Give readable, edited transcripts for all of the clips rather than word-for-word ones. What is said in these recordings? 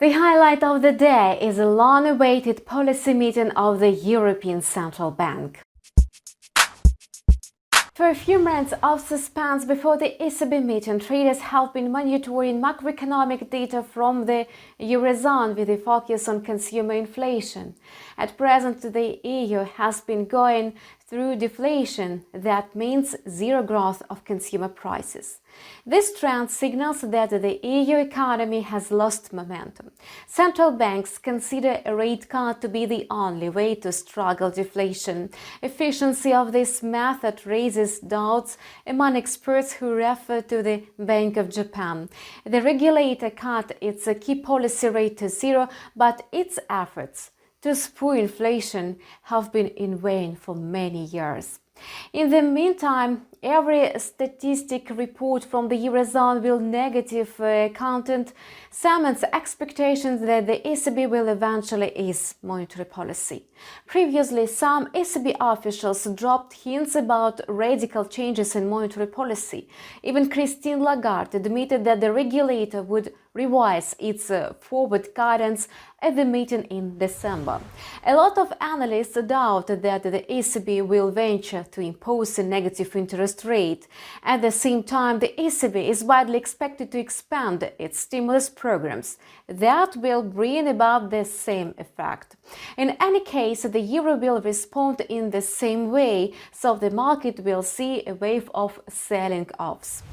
The highlight of the day is a long-awaited policy meeting of the European Central Bank. For a few months of suspense before the ECB meeting, traders have been monitoring macroeconomic data from the Eurozone with a focus on consumer inflation. At present, the EU has been going through deflation, that means zero growth of consumer prices. This trend signals that the EU economy has lost momentum. Central banks consider a rate cut to be the only way to struggle deflation. Efficiency of this method raises doubts among experts who refer to the Bank of Japan. The regulator cut its key policy rate to zero, but its efforts to spur inflation have been in vain for many years. In the meantime, every statistic report from the Eurozone with negative content cements expectations that the ECB will eventually ease monetary policy. Previously, some ECB officials dropped hints about radical changes in monetary policy. Even Christine Lagarde admitted that the regulator would revise its forward guidance at the meeting in December. A lot of analysts doubt that the ECB will venture to impose a negative interest rate. At the same time, the ECB is widely expected to expand its stimulus programs. That will bring about the same effect. In any case, the euro will respond in the same way, so the market will see a wave of selling offs.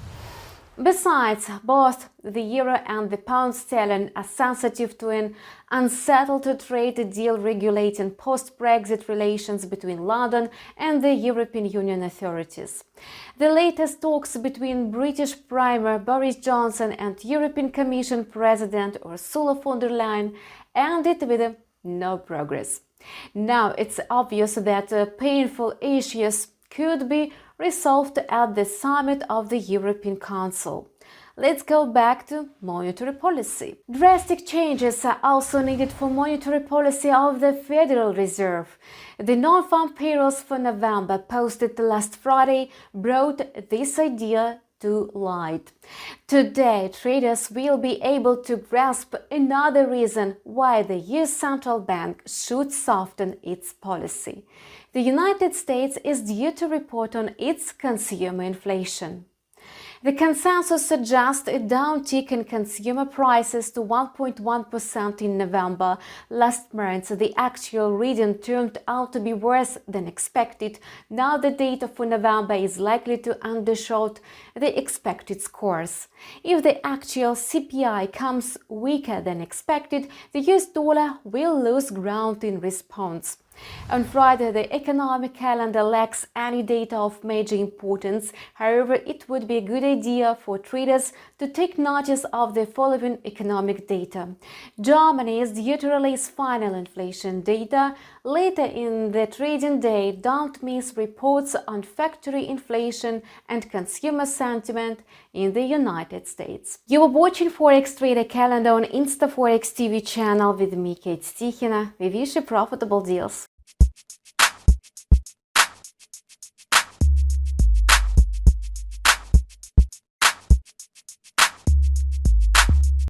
Besides, both the euro and the pound sterling are sensitive to an unsettled trade deal regulating post-Brexit relations between London and the European Union authorities. The latest talks between British Premier Boris Johnson and European Commission President Ursula von der Leyen ended with no progress. Now it's obvious that painful issues could be resolved at the summit of the European Council. Let's go back to monetary policy. Drastic changes are also needed for monetary policy of the Federal Reserve. The non-farm payrolls for November posted last Friday brought this idea to light. Today, traders will be able to grasp another reason why the US Central Bank should soften its policy. The United States is due to report on its consumer inflation. The consensus suggests a downtick in consumer prices to 1.1% in November. Last month, the actual reading turned out to be worse than expected. Now the data for November is likely to undershoot the expected scores. If the actual CPI comes weaker than expected, the US dollar will lose ground in response. On Friday, the economic calendar lacks any data of major importance. However, it would be a good idea for traders to take notice of the following economic data. Germany is due to release final inflation data later in the trading day. Don't miss reports on factory inflation and consumer sentiment in the United States. You are watching Forex Trader Calendar on InstaForex TV channel with me, Kate Stichina. We wish you profitable deals.